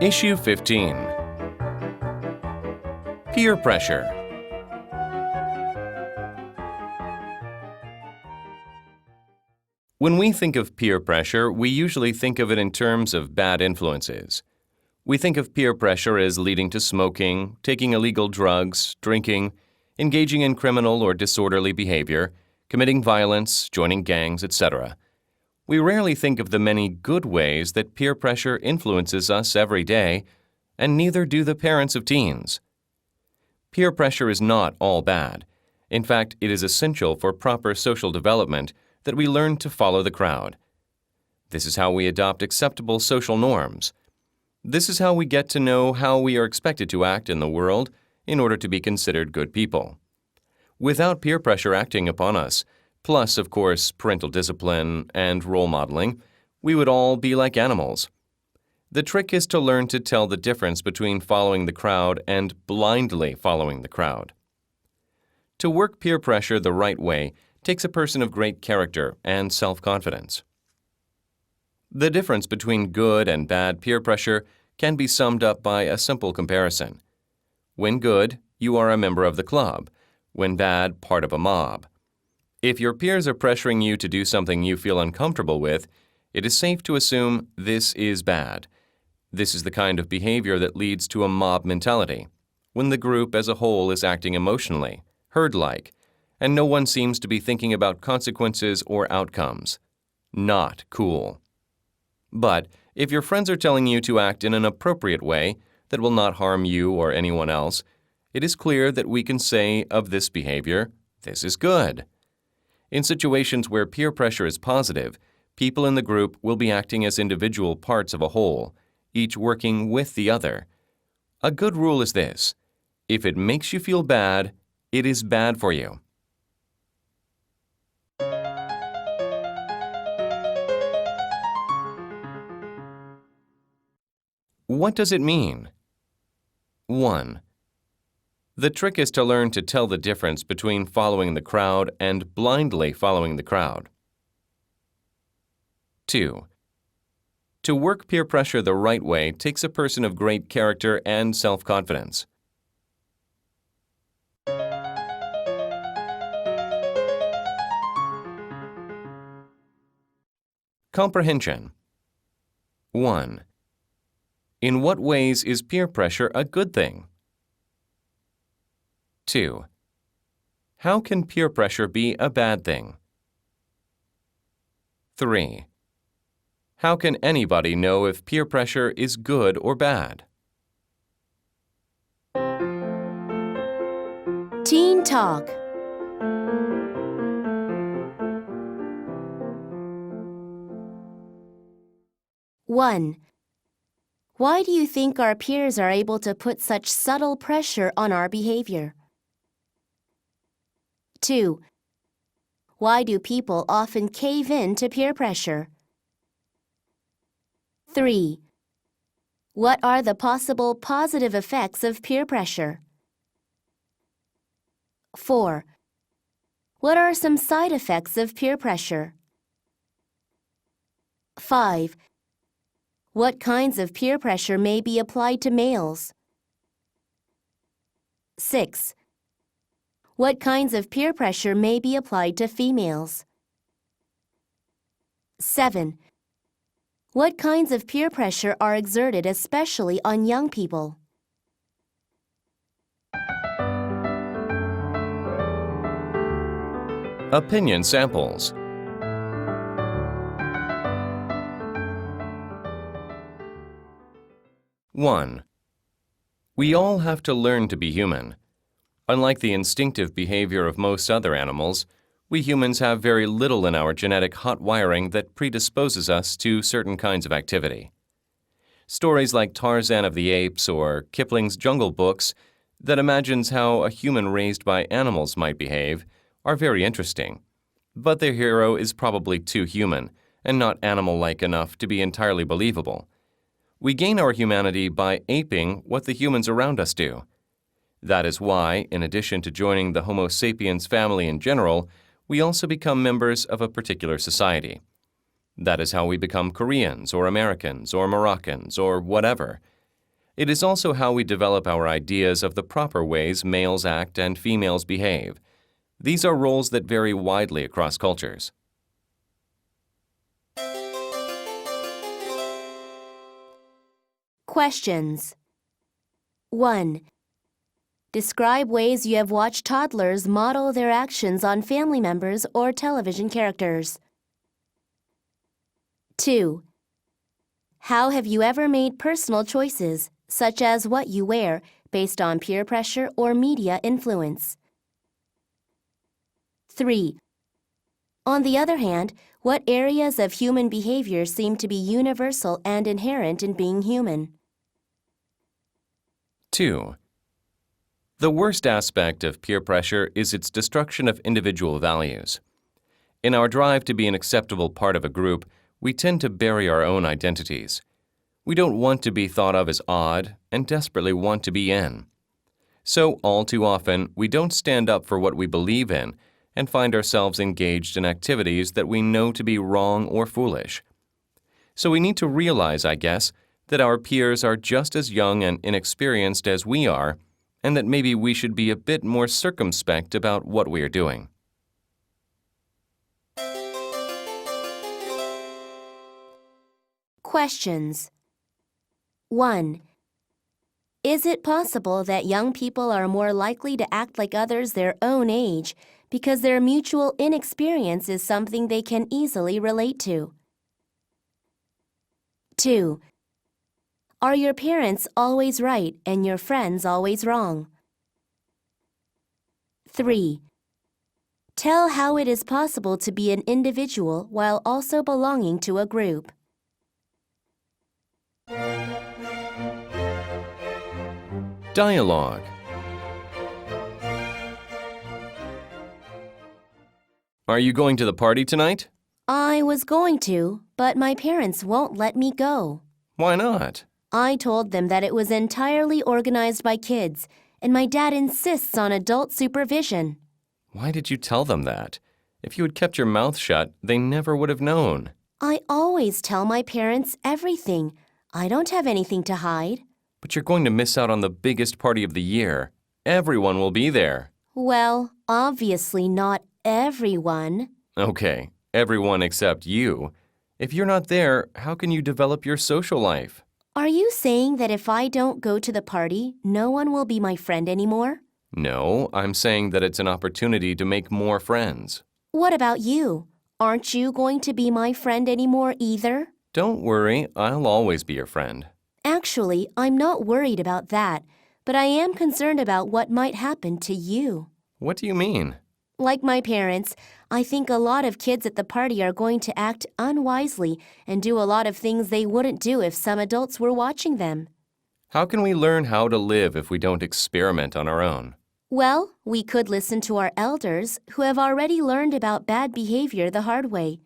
Issue 15. Peer pressure. When we think of peer pressure, we usually think of it in terms of bad influences. We think of peer pressure as leading to smoking, taking illegal drugs, drinking, engaging in criminal or disorderly behavior, committing violence, joining gangs, etc. We rarely think of the many good ways that peer pressure influences us every day, and neither do the parents of teens. Peer pressure is not all bad. In fact, it is essential for proper social development that we learn to follow the crowd. This is how we adopt acceptable social norms. This is how we get to know how we are expected to act in the world in order to be considered good people. Without peer pressure acting upon us, plus, of course, parental discipline and role modeling, we would all be like animals. The trick is to learn to tell the difference between following the crowd and blindly following the crowd. To work peer pressure the right way takes a person of great character and self-confidence. The difference between good and bad peer pressure can be summed up by a simple comparison. When good, you are a member of the club. When bad, part of a mob. If your peers are pressuring you to do something you feel uncomfortable with, it is safe to assume this is bad. This is the kind of behavior that leads to a mob mentality, when the group as a whole is acting emotionally, herd-like, and no one seems to be thinking about consequences or outcomes. Not cool. But if your friends are telling you to act in an appropriate way that will not harm you or anyone else, it is clear that we can say of this behavior, this is good. In situations where peer pressure is positive, people in the group will be acting as individual parts of a whole, each working with the other. A good rule is this: if it makes you feel bad, it is bad for you. What does it mean? 1. The trick is to learn to tell the difference between following the crowd and blindly following the crowd. 2. To work peer pressure the right way takes a person of great character and self-confidence. Comprehension. 1. In what ways is peer pressure a good thing? 2. How can peer pressure be a bad thing? 3. How can anybody know if peer pressure is good or bad? Teen Talk. One. Why do you think our peers are able to put such subtle pressure on our behavior? 2. Why do people often cave in to peer pressure? 3. What are the possible positive effects of peer pressure? 4. What are some side effects of peer pressure? 5. What kinds of peer pressure may be applied to males? 6. What kinds of peer pressure may be applied to females? 7. What kinds of peer pressure are exerted especially on young people? Opinion samples. 1. We all have to learn to be human. Unlike the instinctive behavior of most other animals, we humans have very little in our genetic hot wiring that predisposes us to certain kinds of activity. Stories like Tarzan of the Apes or Kipling's Jungle Books that imagines how a human raised by animals might behave are very interesting, but their hero is probably too human and not animal-like enough to be entirely believable. We gain our humanity by aping what the humans around us do. That is why, in addition to joining the Homo sapiens family in general, we also become members of a particular society. That is how we become Koreans or Americans or Moroccans or whatever. It is also how we develop our ideas of the proper ways males act and females behave. These are roles that vary widely across cultures. Questions. 1. Describe ways you have watched toddlers model their actions on family members or television characters. 2. How have you ever made personal choices, such as what you wear, based on peer pressure or media influence? 3. On the other hand, what areas of human behavior seem to be universal and inherent in being human? 2. The worst aspect of peer pressure is its destruction of individual values. In our drive to be an acceptable part of a group, we tend to bury our own identities. We don't want to be thought of as odd and desperately want to be in. So, all too often, we don't stand up for what we believe in and find ourselves engaged in activities that we know to be wrong or foolish. So we need to realize, I guess, that our peers are just as young and inexperienced as we are, and that maybe we should be a bit more circumspect about what we are doing. Questions. 1. Is it possible that young people are more likely to act like others their own age because their mutual inexperience is something they can easily relate to? 2. Are your parents always right and your friends always wrong? 3. Tell how it is possible to be an individual while also belonging to a group. Dialogue. Are you going to the party tonight? I was going to, but my parents won't let me go. Why not? I told them that it was entirely organized by kids, and my dad insists on adult supervision. Why did you tell them that? If you had kept your mouth shut, they never would have known. I always tell my parents everything. I don't have anything to hide. But you're going to miss out on the biggest party of the year. Everyone will be there. Well, obviously not everyone. Okay, everyone except you. If you're not there, how can you develop your social life? Are you saying that if I don't go to the party, no one will be my friend anymore? No, I'm saying that it's an opportunity to make more friends. What about you? Aren't you going to be my friend anymore either? Don't worry, I'll always be your friend. Actually, I'm not worried about that, but I am concerned about what might happen to you. What do you mean? Like my parents, I think a lot of kids at the party are going to act unwisely and do a lot of things they wouldn't do if some adults were watching them. How can we learn how to live if we don't experiment on our own? Well, we could listen to our elders who have already learned about bad behavior the hard way.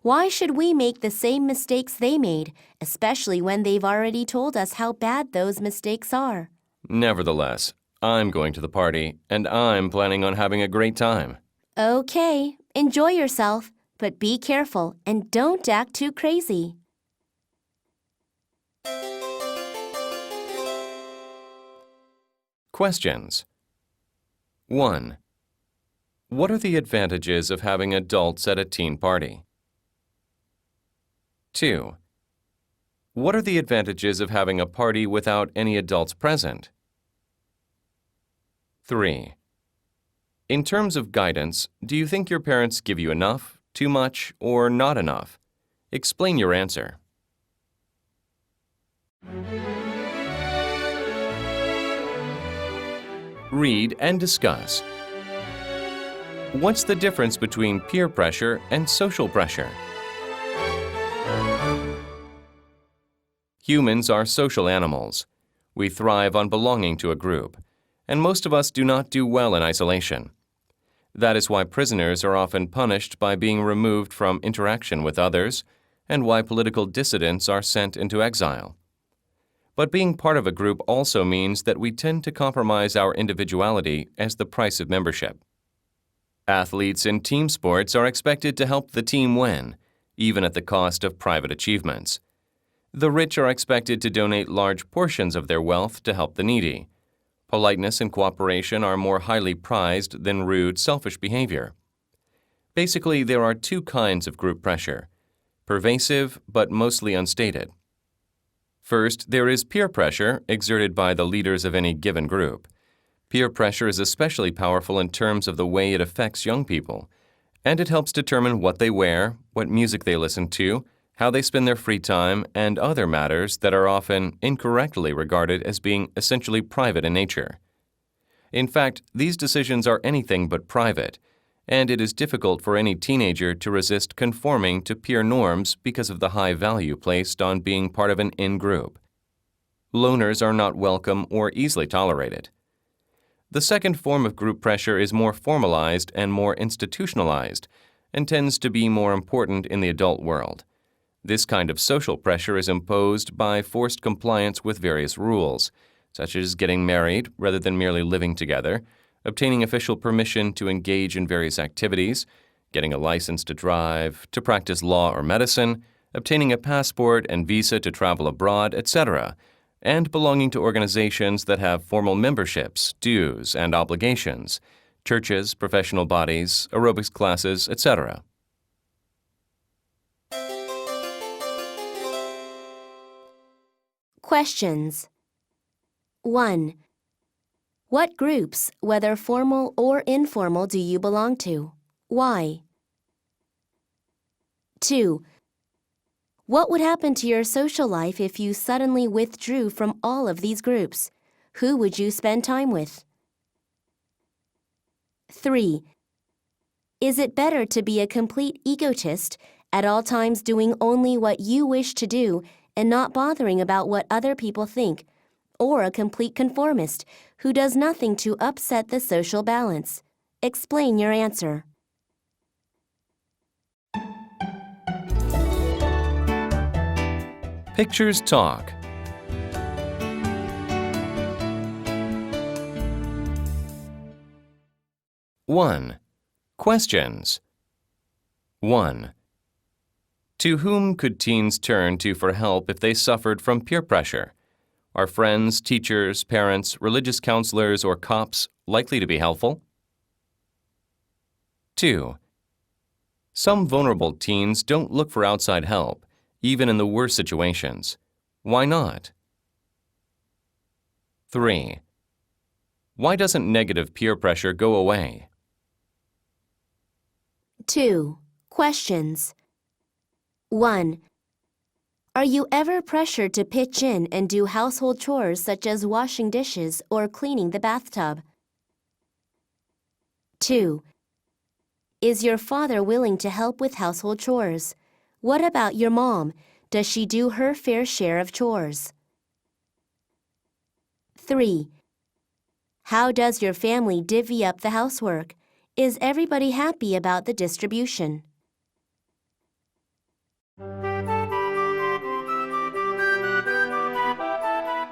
Why should we make the same mistakes they made, especially when they've already told us how bad those mistakes are? Nevertheless, I'm going to the party, and I'm planning on having a great time. Okay, enjoy yourself, but be careful and don't act too crazy. Questions. 1. What are the advantages of having adults at a teen party? 2. What are the advantages of having a party without any adults present? 3. In terms of guidance, do you think your parents give you enough, too much, or not enough? Explain your answer. Read and discuss. What's the difference between peer pressure and social pressure? Humans are social animals. We thrive on belonging to a group, and most of us do not do well in isolation. That is why prisoners are often punished by being removed from interaction with others, and why political dissidents are sent into exile. But being part of a group also means that we tend to compromise our individuality as the price of membership. Athletes in team sports are expected to help the team win, even at the cost of private achievements. The rich are expected to donate large portions of their wealth to help the needy. Politeness and cooperation are more highly prized than rude, selfish behavior. Basically, there are two kinds of group pressure: pervasive but mostly unstated. First, there is peer pressure exerted by the leaders of any given group. Peer pressure is especially powerful in terms of the way it affects young people, and it helps determine what they wear, what music they listen to, how they spend their free time, and other matters that are often incorrectly regarded as being essentially private in nature. In fact, these decisions are anything but private, and it is difficult for any teenager to resist conforming to peer norms because of the high value placed on being part of an in-group. Loners are not welcome or easily tolerated. The second form of group pressure is more formalized and more institutionalized, and tends to be more important in the adult world. This kind of social pressure is imposed by forced compliance with various rules, such as getting married rather than merely living together, obtaining official permission to engage in various activities, getting a license to drive, to practice law or medicine, obtaining a passport and visa to travel abroad, etc., and belonging to organizations that have formal memberships, dues, and obligations, churches, professional bodies, aerobics classes, etc. Questions. 1. What groups, whether formal or informal, do you belong to? Why? 2. What would happen to your social life if you suddenly withdrew from all of these groups? Who would you spend time with? 3. Is it better to be a complete egotist, at all times doing only what you wish to do and not bothering about what other people think, or a complete conformist who does nothing to upset the social balance? Explain your answer. Pictures talk. One. Questions. 1. To whom could teens turn to for help if they suffered from peer pressure? Are friends, teachers, parents, religious counselors, or cops likely to be helpful? 2. Some vulnerable teens don't look for outside help, even in the worst situations. Why not? 3. Why doesn't negative peer pressure go away? 2. Questions. 1. Are you ever pressured to pitch in and do household chores such as washing dishes or cleaning the bathtub? 2. Is your father willing to help with household chores? What about your mom? Does she do her fair share of chores? 3. How does your family divvy up the housework? Is everybody happy about the distribution?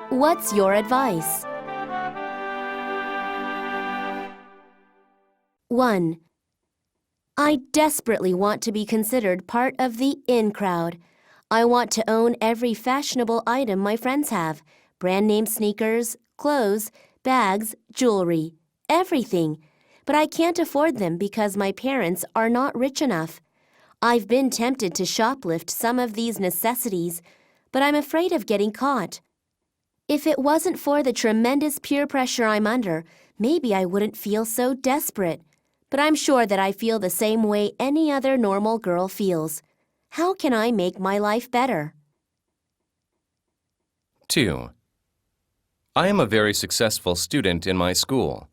What's your advice? 1. I desperately want to be considered part of the in crowd. I want to own every fashionable item my friends have: brand name sneakers, clothes, bags, jewelry, everything. But I can't afford them because my parents are not rich enough. I've been tempted to shoplift some of these necessities, but I'm afraid of getting caught. If it wasn't for the tremendous peer pressure I'm under, maybe I wouldn't feel so desperate. But I'm sure that I feel the same way any other normal girl feels. How can I make my life better? 2. I am a very successful student in my school.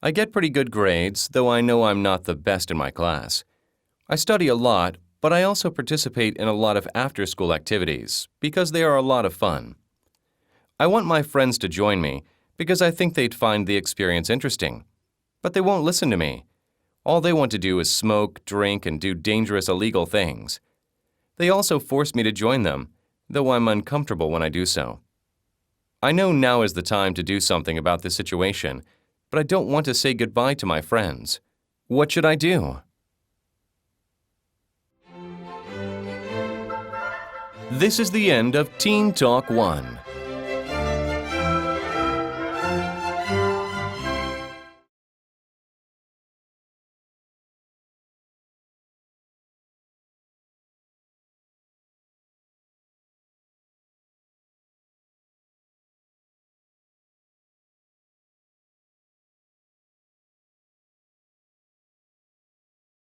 I get pretty good grades, though I know I'm not the best in my class. I study a lot, but I also participate in a lot of after-school activities because they are a lot of fun. I want my friends to join me because I think they'd find the experience interesting. But they won't listen to me. All they want to do is smoke, drink, and do dangerous illegal things. They also force me to join them, though I'm uncomfortable when I do so. I know now is the time to do something about this situation, but I don't want to say goodbye to my friends. What should I do? This is the end of Teen Talk 1.